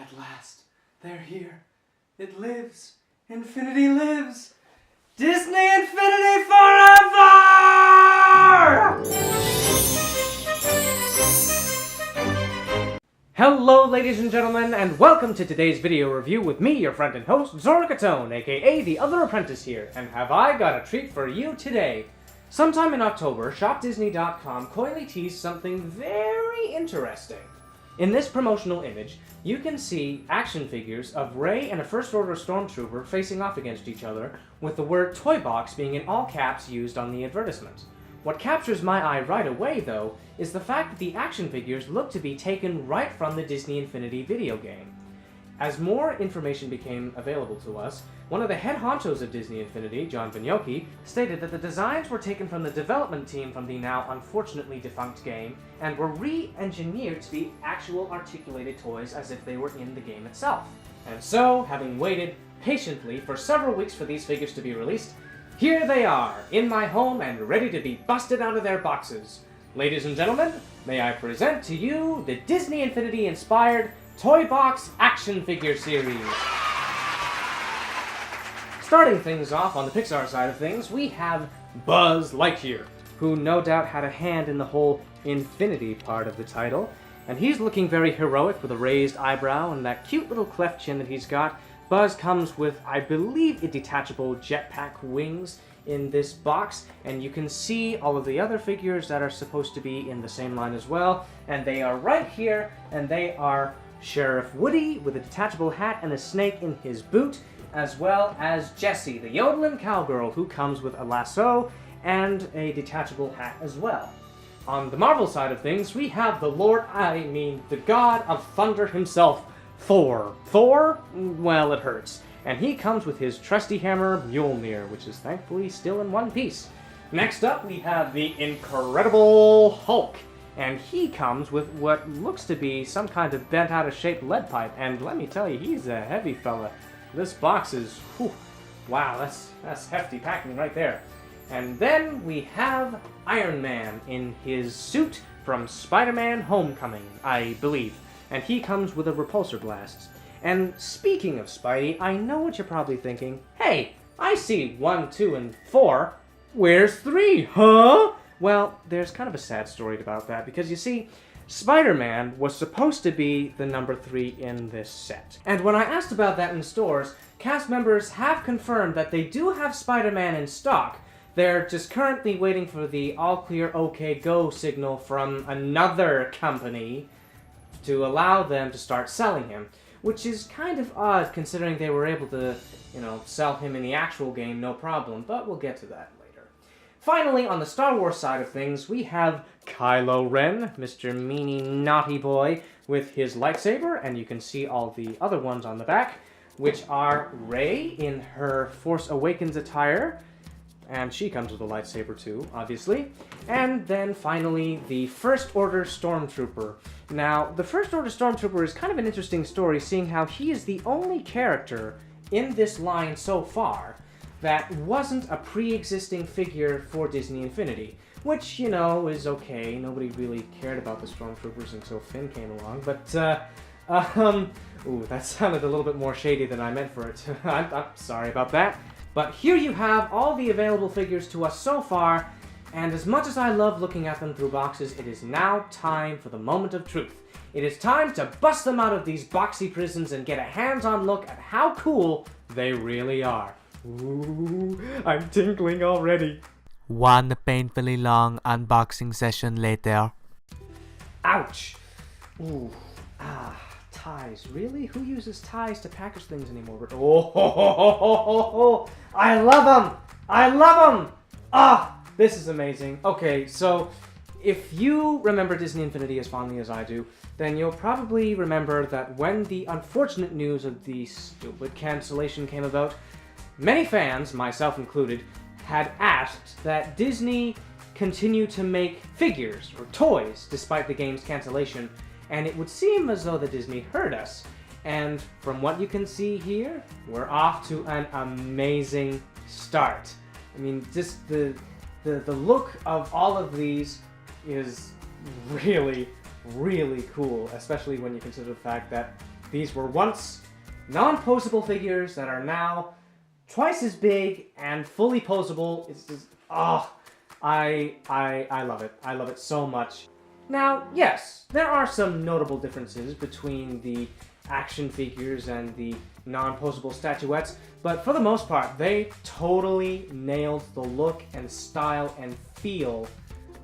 At last, they're here. It lives. Infinity lives. Disney Infinity forever! Hello, ladies and gentlemen, and welcome to today's video review with me, your friend and host, Zora, Catone, aka the Other Apprentice here. And have I got a treat for you today? Sometime in October, ShopDisney.com coyly teased something very interesting. In this promotional image, you can see action figures of Rey and a First Order Stormtrooper facing off against each other, with the word Toybox being in all caps used on the advertisement. What captures my eye right away, though, is the fact that the action figures look to be taken right from the Disney Infinity video game. As more information became available to us, one of the head honchos of Disney Infinity, John Vignocchi, stated that the designs were taken from the development team from the now unfortunately defunct game and were re-engineered to be actual articulated toys as if they were in the game itself. And so, having waited patiently for several weeks for these figures to be released, here they are, in my home and ready to be busted out of their boxes. Ladies and gentlemen, may I present to you the Disney Infinity-inspired Toybox action figure series. Starting things off on the Pixar side of things, we have Buzz Lightyear, who no doubt had a hand in the whole Infinity part of the title, and he's looking very heroic with a raised eyebrow and that cute little cleft chin that he's got. Buzz comes with, I believe, a detachable jetpack wings in this box, and you can see all of the other figures that are supposed to be in the same line as well, and they are right here, and they are Sheriff Woody with a detachable hat and a snake in his boot, as well as Jessie, the yodeling cowgirl, who comes with a lasso and a detachable hat as well. On the Marvel side of things, we have the god of thunder himself, Thor. Thor? Well, it hurts. And he comes with his trusty hammer, Mjolnir, which is thankfully still in one piece. Next up, we have the Incredible Hulk. And he comes with what looks to be some kind of bent out of shape lead pipe. And let me tell you, he's a heavy fella. This box is, whew, wow, that's hefty packing right there. And then we have Iron Man in his suit from Spider-Man Homecoming, I believe. And he comes with a repulsor blast. And speaking of Spidey, I know what you're probably thinking. Hey, I see 1, 2, and 4. Where's 3, huh? Well, there's kind of a sad story about that, because you see, Spider-Man was supposed to be the number 3 in this set. And when I asked about that in stores, cast members have confirmed that they do have Spider-Man in stock. They're just currently waiting for the all clear, okay, go signal from another company to allow them to start selling him. Which is kind of odd, considering they were able to, sell him in the actual game no problem, but we'll get to that later. Finally, on the Star Wars side of things, we have Kylo Ren, Mr. Meanie Naughty Boy, with his lightsaber, and you can see all the other ones on the back, which are Rey in her Force Awakens attire, and she comes with a lightsaber too, obviously. And then finally, the First Order Stormtrooper. Now, the First Order Stormtrooper is kind of an interesting story, seeing how he is the only character in this line so far that wasn't a pre-existing figure for Disney Infinity. Which, is okay. Nobody really cared about the Stormtroopers until Finn came along, but, ooh, that sounded a little bit more shady than I meant for it. I'm sorry about that. But here you have all the available figures to us so far, and as much as I love looking at them through boxes, it is now time for the moment of truth. It is time to bust them out of these boxy prisons and get a hands-on look at how cool they really are. Ooh, I'm tingling already. One painfully long unboxing session later. Ouch! Ooh, ties. Really? Who uses ties to package things anymore? Oh, I love them! I love them! This is amazing. Okay, so if you remember Disney Infinity as fondly as I do, then you'll probably remember that when the unfortunate news of the stupid cancellation came about, many fans, myself included, had asked that Disney continue to make figures or toys despite the game's cancellation, and it would seem as though the Disney heard us. And from what you can see here, we're off to an amazing start. I mean, just the look of all of these is really, really cool, especially when you consider the fact that These were once non-posable figures that are now twice as big and fully posable. It's just, I love it. I love it so much. Now, yes, there are some notable differences between the action figures and the non-posable statuettes, but for the most part, they totally nailed the look and style and feel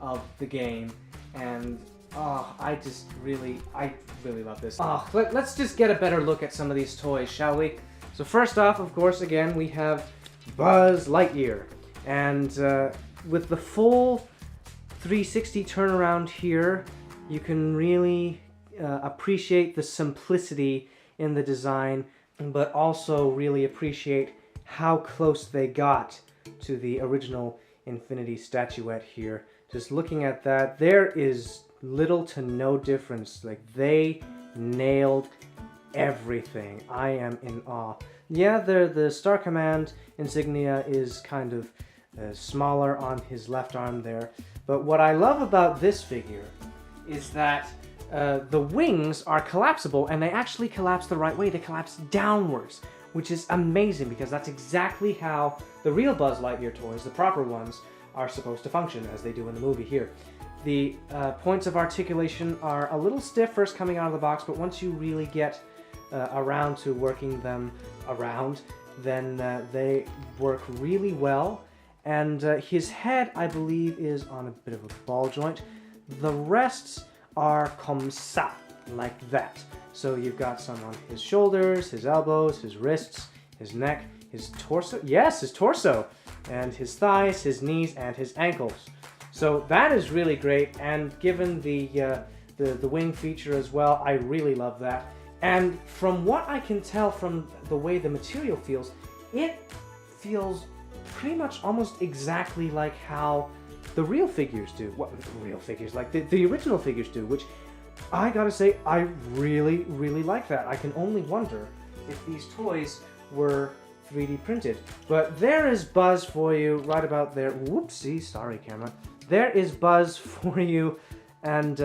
of the game, and I really love this. Let's just get a better look at some of these toys, shall we? So first off, of course, again, we have Buzz Lightyear, and with the full 360 turnaround here, you can really appreciate the simplicity in the design, but also really appreciate how close they got to the original Infinity statuette here. Just looking at that, there is little to no difference. Like, they nailed everything. I am in awe. Yeah, the Star Command insignia is kind of smaller on his left arm there, but what I love about this figure is that the wings are collapsible, and they actually collapse the right way. They collapse downwards, which is amazing because that's exactly how the real Buzz Lightyear toys, the proper ones, are supposed to function, as they do in the movie here. The points of articulation are a little stiff first coming out of the box, but once you really get around to working them around, then they work really well. And his head, I believe, is on a bit of a ball joint. The rests are comme ça, like that. So you've got some on his shoulders, his elbows, his wrists, his neck, his torso. Yes, his torso. And his thighs, his knees, and his ankles. So that is really great, and given the wing feature as well, I really love that. And from what I can tell from the way the material feels, it feels pretty much almost exactly like how the real figures do. What real figures? Like the original figures do, which I gotta say, I really, really like that. I can only wonder if these toys were 3D printed. But there is Buzz for you right about there. Whoopsie, sorry camera. There is Buzz for you, and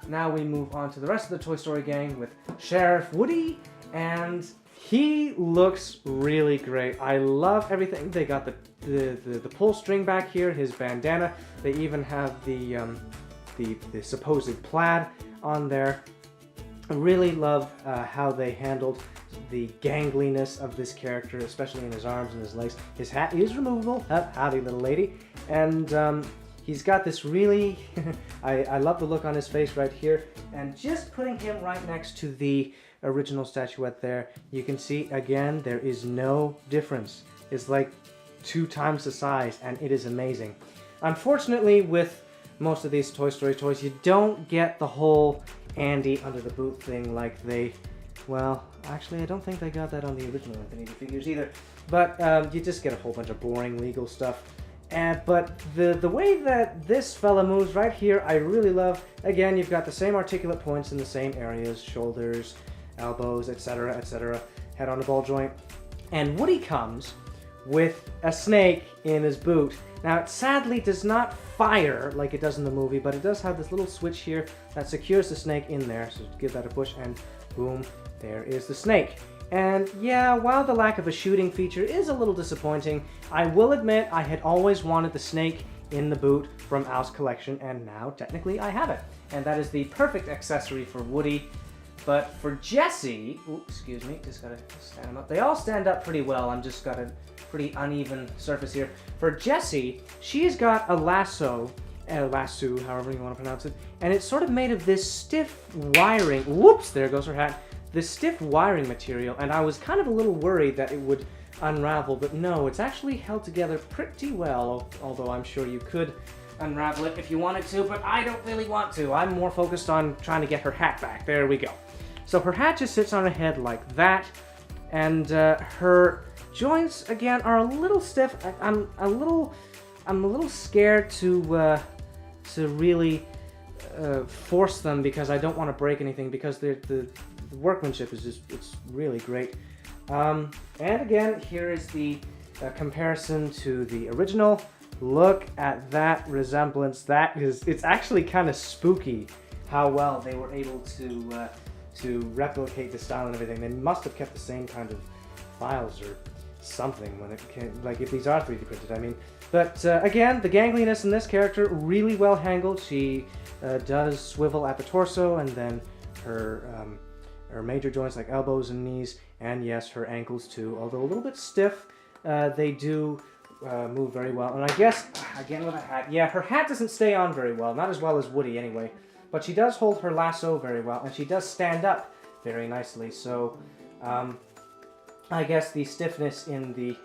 now we move on to the rest of the Toy Story gang with Sheriff Woody, and he looks really great. I love everything. They got the pull string back here, his bandana. They even have the supposed plaid on there. I really love how they handled the gangliness of this character, especially in his arms and his legs. His hat is removable. Howdy, little lady. And he's got this really... I love the look on his face right here. And just putting him right next to the original statuette there, you can see, again, there is no difference. It's like 2 times the size, and it is amazing. Unfortunately, with most of these Toy Story toys, you don't get the whole Andy under the boot thing like they... Well, actually, I don't think they got that on the original Infinity figures either. But you just get a whole bunch of boring legal stuff. But the way that this fella moves right here, I really love. Again, you've got the same articulate points in the same areas, shoulders, elbows, etc., etc., head on a ball joint. And Woody comes with a snake in his boot. Now, it sadly does not fire like it does in the movie, but it does have this little switch here that secures the snake in there. So give that a push, and boom, there is the snake. And yeah, while the lack of a shooting feature is a little disappointing, I will admit I had always wanted the snake in the boot from Al's collection, and now technically I have it. And that is the perfect accessory for Woody. But for Jessie, excuse me, just gotta stand them up. They all stand up pretty well. I'm just got a pretty uneven surface here. For Jessie, she's got a lasso, however you want to pronounce it, and it's sort of made of this stiff wiring. Whoops, there goes her hat. This stiff wiring material, and I was kind of a little worried that it would unravel, but no, it's actually held together pretty well, although I'm sure you could unravel it if you wanted to, but I don't really want to. I'm more focused on trying to get her hat back. There we go. So her hat just sits on her head like that, and her joints again are a little stiff. I'm a little scared to really force them because I don't want to break anything, because the workmanship is just, it's really great. And again, here is the comparison to the original. Look at that resemblance. It's actually kind of spooky how well they were able to to replicate the style and everything. They must have kept the same kind of files or something when it came, like if these are 3D printed, I mean. But again, the gangliness in this character, really well handled. She does swivel at the torso, and then her major joints like elbows and knees, and yes, her ankles too, although a little bit stiff. They do move very well. And I guess, again with a hat, yeah, her hat doesn't stay on very well, not as well as Woody anyway. But she does hold her lasso very well, and she does stand up very nicely. So I guess the stiffness in the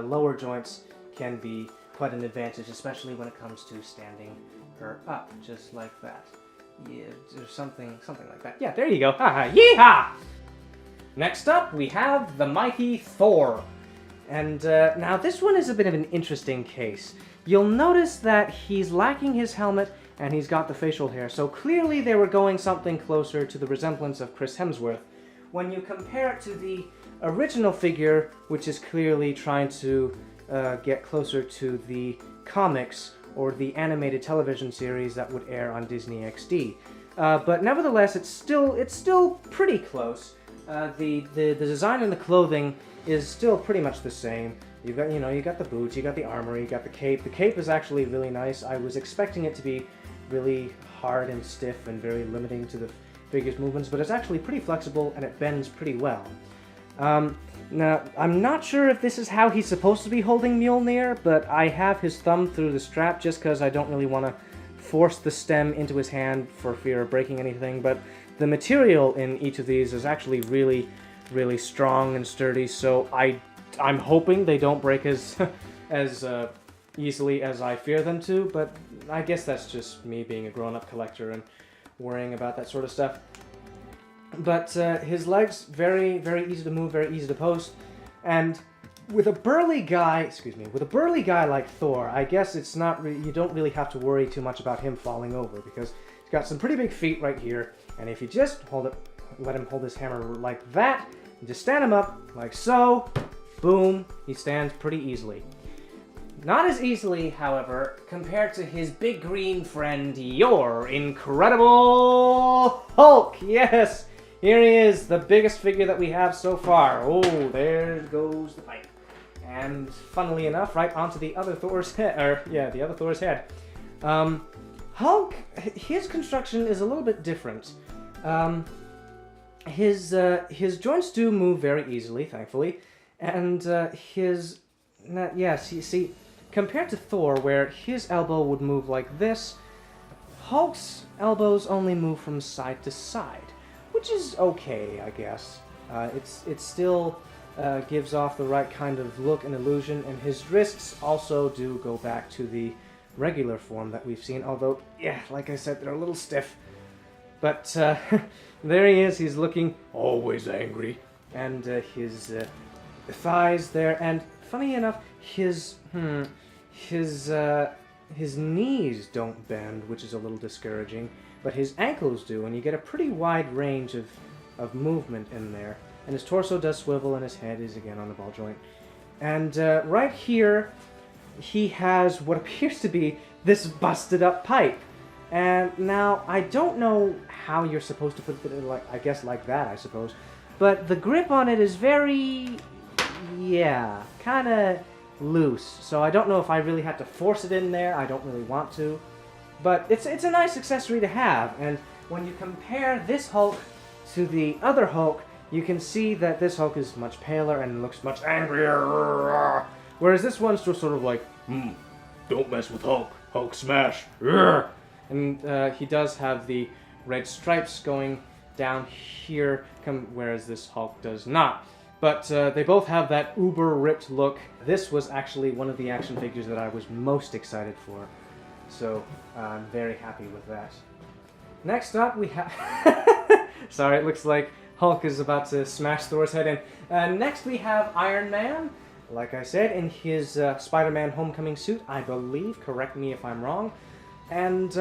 lower joints can be quite an advantage, especially when it comes to standing her up, just like that. Yeah, or something like that. Yeah, there you go. Haha, yeehaw! Next up, we have the Mikey Thor. And now this one is a bit of an interesting case. You'll notice that he's lacking his helmet and he's got the facial hair, so clearly they were going something closer to the resemblance of Chris Hemsworth. When you compare it to the original figure, which is clearly trying to get closer to the comics or the animated television series that would air on Disney XD. But nevertheless, it's still pretty close. The design and the clothing is still pretty much the same. You got the boots, you got the armor, you got the cape. The cape is actually really nice. I was expecting it to be really hard and stiff and very limiting to the figure's movements, but it's actually pretty flexible and it bends pretty well. Now, I'm not sure if this is how he's supposed to be holding Mjolnir, but I have his thumb through the strap just because I don't really want to force the stem into his hand for fear of breaking anything, but the material in each of these is actually really, really strong and sturdy, so I'm hoping they don't break as easily as I fear them to, but I guess that's just me being a grown-up collector and worrying about that sort of stuff. But his legs, very, very easy to move, very easy to post, and with a burly guy like Thor, I guess it's not you don't really have to worry too much about him falling over, because he's got some pretty big feet right here, and if you just let him hold his hammer like that, and just stand him up like so, boom, he stands pretty easily. Not as easily, however, compared to his big green friend, your Incredible Hulk. Yes, here he is, the biggest figure that we have so far. Oh, there goes the pipe. And funnily enough, right onto the other Thor's head, the other Thor's head. Hulk, his construction is a little bit different. His joints do move very easily, thankfully, and see, compared to Thor, where his elbow would move like this, Hulk's elbows only move from side to side, which is okay, I guess. It still gives off the right kind of look and illusion, and his wrists also do go back to the regular form that we've seen, although, yeah, like I said, they're a little stiff. But there he is, he's looking always angry, and his thighs there, and funny enough, his knees don't bend, which is a little discouraging, but his ankles do, and you get a pretty wide range of movement in there. And his torso does swivel, and his head is again on the ball joint. And right here, he has what appears to be this busted up pipe. And now, I don't know how you're supposed to put it, like that, I suppose. But the grip on it is very, kind of loose. So I don't know if I really have to force it in there. I don't really want to. But it's a nice accessory to have. And when you compare this Hulk to the other Hulk, you can see that this Hulk is much paler and looks much angrier. Whereas this one's just sort of like, don't mess with Hulk. Hulk smash. And he does have the red stripes going down here, whereas this Hulk does not. But they both have that uber ripped look. This was actually one of the action figures that I was most excited for. So I'm very happy with that. Next up we have... Sorry, it looks like Hulk is about to smash Thor's head in. Next we have Iron Man. Like I said, in his Spider-Man Homecoming suit, I believe. Correct me if I'm wrong. And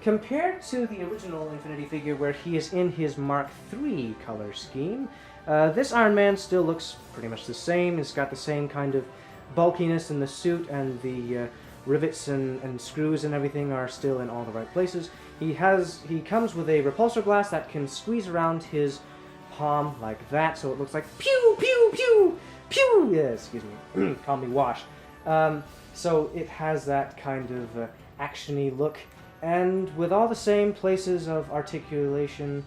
compared to the original Infinity figure where he is in his Mark III color scheme, this Iron Man still looks pretty much the same. It's got the same kind of bulkiness in the suit, and the rivets and screws and everything are still in all the right places. He comes with a repulsor blast that can squeeze around his palm like that, so it looks like pew, pew, pew, pew. Yeah, excuse me, call me Wash. So it has that kind of action-y look, and with all the same places of articulation.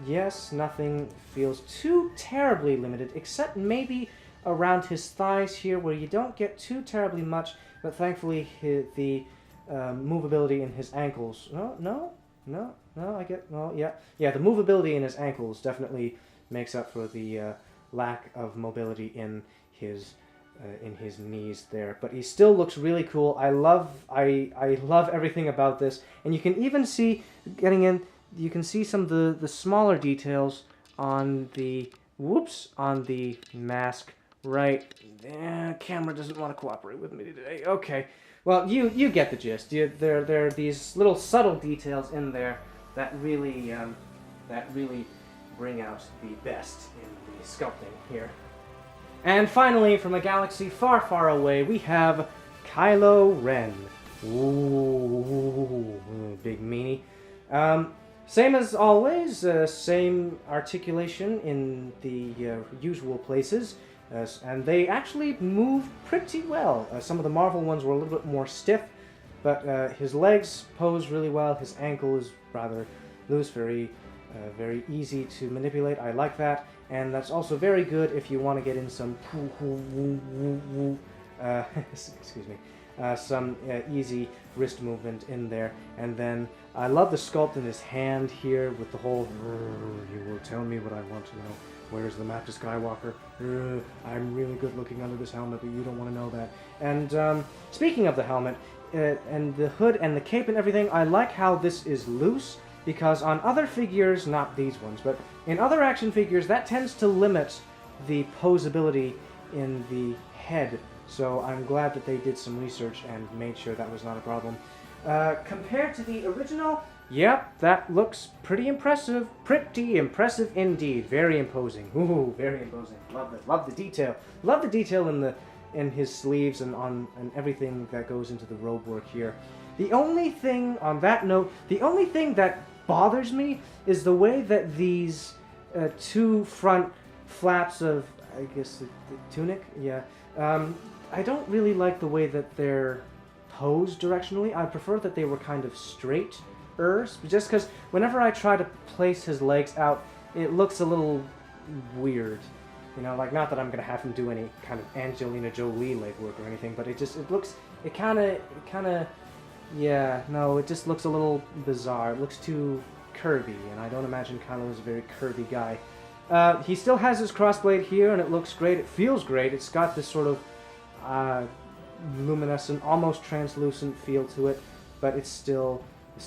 Yes, nothing feels too terribly limited, except maybe around his thighs here, where you don't get too terribly much, but thankfully the movability in his ankles. No, the movability in his ankles definitely makes up for the lack of mobility in his knees there. But he still looks really cool. I love everything about this, and you can even see you can see some of the smaller details on the mask right there. Camera doesn't want to cooperate with me today. Okay, well, you get the gist. There are these little subtle details in there that really bring out the best in the sculpting here. And finally, from a galaxy far, far away, we have Kylo Ren. Ooh, big meanie. Same as always, same articulation in the usual places, and they actually move pretty well. Some of the Marvel ones were a little bit more stiff, but his legs pose really well. His ankle is rather loose, very easy to manipulate. I like that, and that's also very good if you want to get in some excuse me, some easy wrist movement in there. And then I love the sculpt in his hand here with the whole you will tell me what I want to know. Where's the map to Skywalker? I'm really good looking under this helmet, but you don't want to know that. And speaking of the helmet, and the hood and the cape and everything, I like how this is loose, because on other figures, not these ones, but in other action figures, that tends to limit the posability in the head. So I'm glad that they did some research and made sure that was not a problem. Compared to the original, yep, that looks pretty impressive. Pretty impressive indeed. Very imposing. Ooh, very imposing. Love it. Love the detail. Love the detail in his sleeves and everything that goes into the robe work here. The only thing on that note, the only thing that bothers me is the way that these two front flaps of, I guess, the tunic, yeah. I don't really like the way that they're posed directionally. I prefer that they were kind of straight-er, just because whenever I try to place his legs out, it looks a little weird. You know, like, not that I'm going to have him do any kind of Angelina Jolie leg work or anything, but it just looks a little bizarre. It looks too curvy, and I don't imagine Kylo is a very curvy guy. He still has his crossblade here, and it looks great. It feels great. It's got this sort of luminescent, almost translucent feel to it, but it still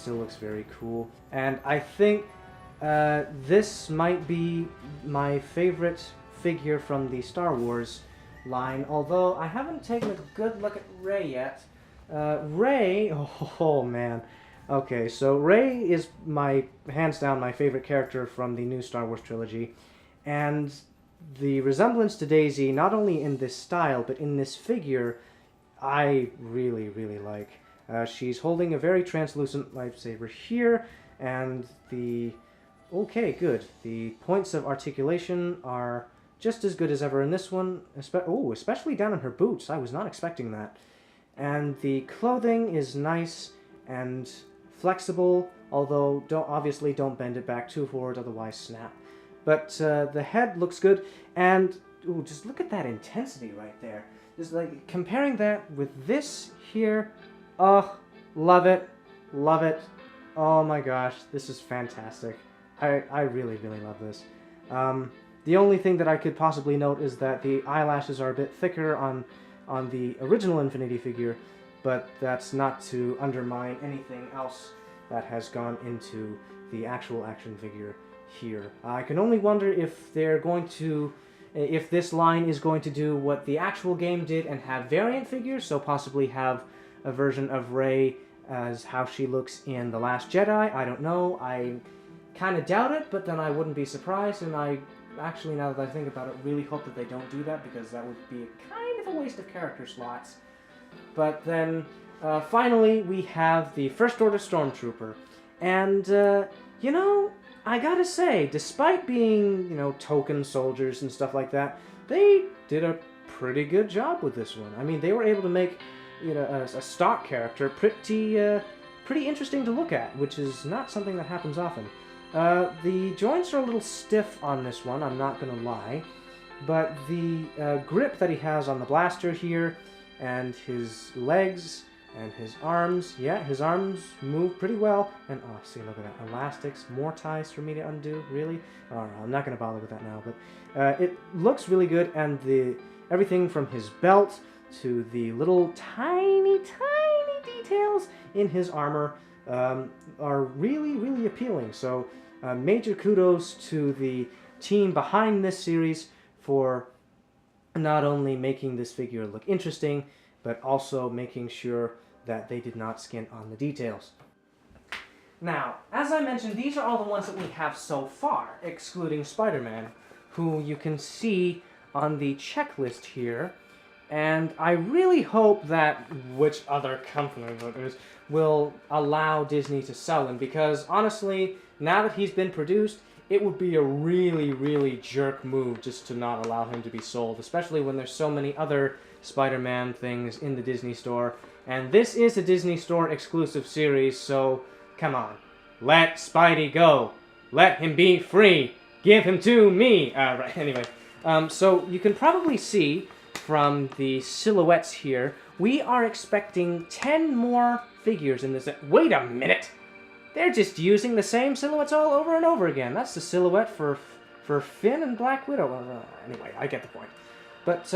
looks very cool. And I think this might be my favorite figure from the Star Wars line, although I haven't taken a good look at Rey yet. Rey, oh man. Okay, so Rey is hands down my favorite character from the new Star Wars trilogy, and the resemblance to Daisy, not only in this style, but in this figure, I really, really like. She's holding a very translucent lightsaber here, and okay, good. The points of articulation are just as good as ever in this one, especially down in her boots. I was not expecting that. And the clothing is nice and flexible, although obviously don't bend it back too forward, otherwise snap. But the head looks good, and just look at that intensity right there. Just like comparing that with this here, love it, love it. Oh my gosh, this is fantastic. I really, really love this. The only thing that I could possibly note is that the eyelashes are a bit thicker on the original Infinity figure, but that's not to undermine anything else that has gone into the actual action figure here. I can only wonder if if this line is going to do what the actual game did and have variant figures, so possibly have a version of Rey as how she looks in The Last Jedi. I don't know. I kind of doubt it, but then I wouldn't be surprised, and I actually, now that I think about it, really hope that they don't do that, because that would be kind of a waste of character slots. But then, finally, we have the First Order Stormtrooper. And, you know, I gotta say, despite being, you know, token soldiers and stuff like that, they did a pretty good job with this one. I mean, they were able to make, you know, a stock character pretty interesting to look at, which is not something that happens often. The joints are a little stiff on this one, I'm not gonna lie, but the grip that he has on the blaster here, and his legs, and his arms, yeah, his arms move pretty well, and oh, see, look at that, elastics, more ties for me to undo, really? Alright, I'm not gonna bother with that now, but it looks really good, and everything from his belt to the little tiny details in his armor are really appealing. So major kudos to the team behind this series for not only making this figure look interesting, but also making sure that they did not skint on the details. Now, as I mentioned, these are all the ones that we have so far, excluding Spider-Man, who you can see on the checklist here. And I really hope that which other company it is will allow Disney to sell him, because honestly, now that he's been produced, it would be a really jerk move just to not allow him to be sold, especially when there's so many other Spider-Man things in the Disney Store. And this is a Disney Store exclusive series, so come on. Let Spidey go. Let him be free. Give him to me. Right, anyway. So you can probably see from the silhouettes here, we are expecting 10 more figures in this. Wait a minute! They're just using the same silhouettes all over and over again. That's the silhouette for Finn and Black Widow. Anyway, I get the point. But,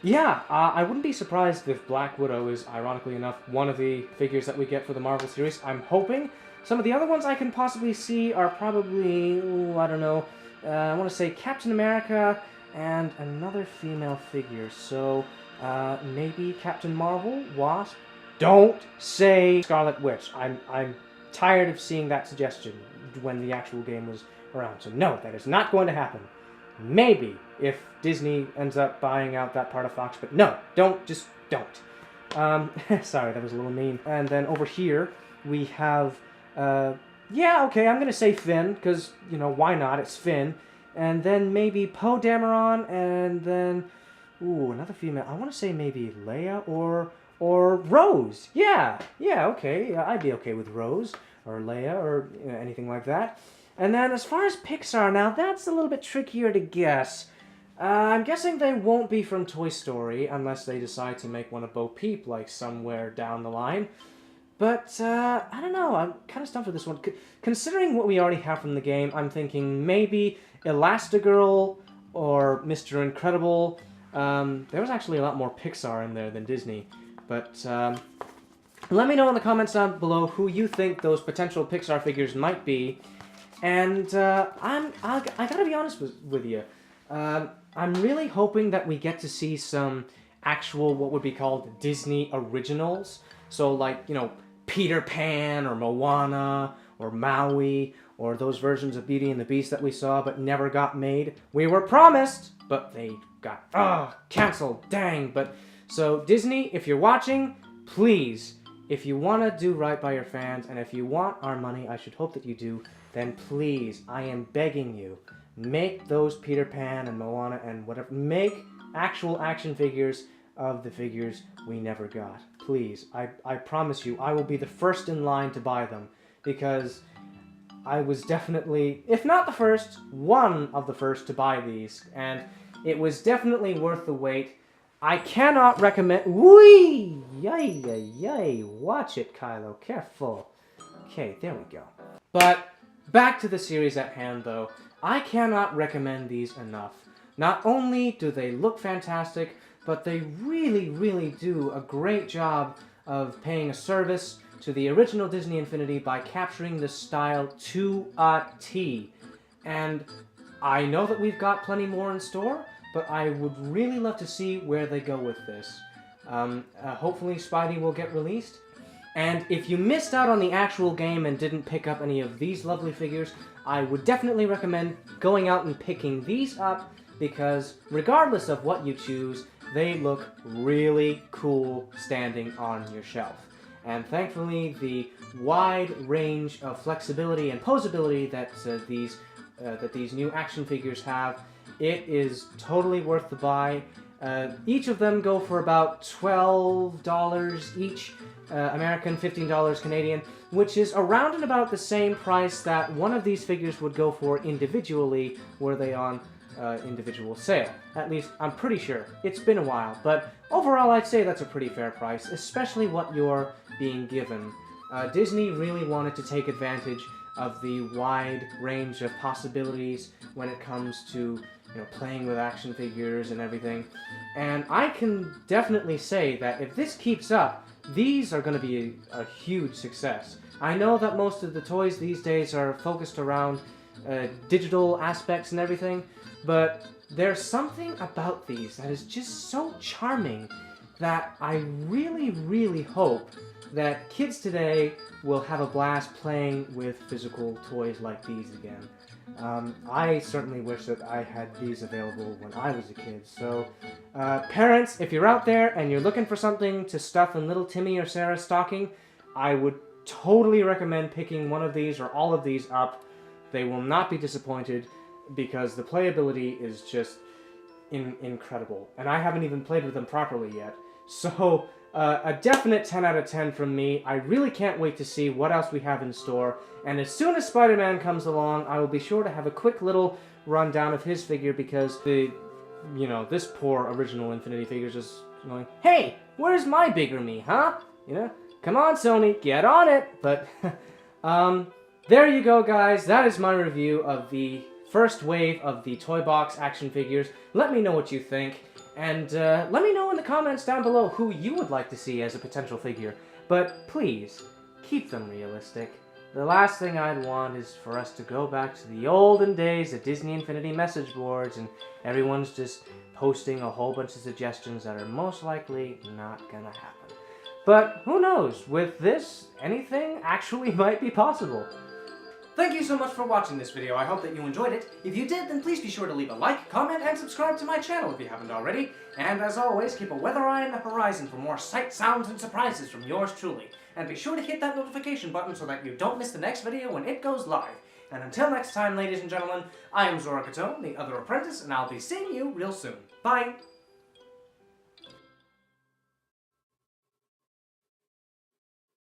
yeah, I wouldn't be surprised if Black Widow is, ironically enough, one of the figures that we get for the Marvel series. I'm hoping. Some of the other ones I can possibly see are probably, I don't know, I want to say Captain America and another female figure. So, maybe Captain Marvel, Wasp. Don't say Scarlet Witch. I'm tired of seeing that suggestion when the actual game was around. So no, that is not going to happen. Maybe if Disney ends up buying out that part of Fox, but no, just don't. Sorry, that was a little mean. And then over here we have, yeah, okay, I'm gonna say Finn, because, you know, why not? It's Finn. And then maybe Poe Dameron, and then, ooh, another female. I want to say maybe Leia or Rose. Yeah, okay. I'd be okay with Rose or Leia or, you know, anything like that. And then as far as Pixar, now that's a little bit trickier to guess. I'm guessing they won't be from Toy Story unless they decide to make one of Bo Peep, like, somewhere down the line. But, I don't know, I'm kind of stumped with this one. Considering what we already have from the game, I'm thinking maybe Elastigirl or Mr. Incredible. There was actually a lot more Pixar in there than Disney. But, let me know in the comments down below who you think those potential Pixar figures might be. And, I gotta be honest with you. I'm really hoping that we get to see some actual, what would be called Disney originals. So, like, you know, Peter Pan or Moana or Maui or those versions of Beauty and the Beast that we saw but never got made. We were promised, but they got, canceled, dang. But, so Disney, if you're watching, please, if you want to do right by your fans, and if you want our money, I should hope that you do, then please, I am begging you, make those Peter Pan and Moana and whatever, make actual action figures of the figures we never got. Please, I promise you, I will be the first in line to buy them, because I was definitely, if not the first, one of the first to buy these, and it was definitely worth the wait. I cannot recommend, whee, yay, watch it, Kylo, careful. Okay, there we go. But, back to the series at hand, though. I cannot recommend these enough. Not only do they look fantastic, but they really do a great job of paying a service to the original Disney Infinity by capturing the style to a T. And I know that we've got plenty more in store, but I would really love to see where they go with this. Hopefully Spidey will get released. And if you missed out on the actual game and didn't pick up any of these lovely figures, I would definitely recommend going out and picking these up, because regardless of what you choose, they look really cool standing on your shelf. and thankfully the wide range of flexibility and posability that these new action figures have, it is totally worth the buy. Each of them go for about $12 each, American, $15 Canadian, which is around and about the same price that one of these figures would go for individually were they on individual sale. At least, I'm pretty sure. It's been a while, but overall I'd say that's a pretty fair price, especially what you're being given. Disney really wanted to take advantage of the wide range of possibilities when it comes to playing with action figures and everything. And I can definitely say that if this keeps up, these are going to be a huge success. I know that most of the toys these days are focused around digital aspects and everything, but there's something about these that is just so charming that I really, really hope that kids today will have a blast playing with physical toys like these again. I certainly wish that I had these available when I was a kid. So, parents, if you're out there and you're looking for something to stuff in little Timmy or Sarah's stocking, I would totally recommend picking one of these or all of these up. They will not be disappointed because the playability is just incredible. And I haven't even played with them properly yet. So, a definite 10 out of 10 from me. I really can't wait to see what else we have in store. And as soon as Spider-Man comes along, I will be sure to have a quick little rundown of his figure because this poor original Infinity figure is just going, hey, where's my bigger me, huh? Come on, Sony, get on it. But, there you go, guys. That is my review of the first wave of the Toybox action figures. Let me know what you think. And let me know in the comments down below who you would like to see as a potential figure. But please, keep them realistic. The last thing I'd want is for us to go back to the olden days of Disney Infinity message boards and everyone's just posting a whole bunch of suggestions that are most likely not gonna happen. But who knows, with this, anything actually might be possible. Thank you so much for watching this video. I hope that you enjoyed it. If you did, then please be sure to leave a like, comment, and subscribe to my channel if you haven't already. And as always, keep a weather eye on the horizon for more sights, sounds, and surprises from yours truly. And be sure to hit that notification button so that you don't miss the next video when it goes live. And until next time, ladies and gentlemen, I am Zora, the other apprentice, and I'll be seeing you real soon. Bye!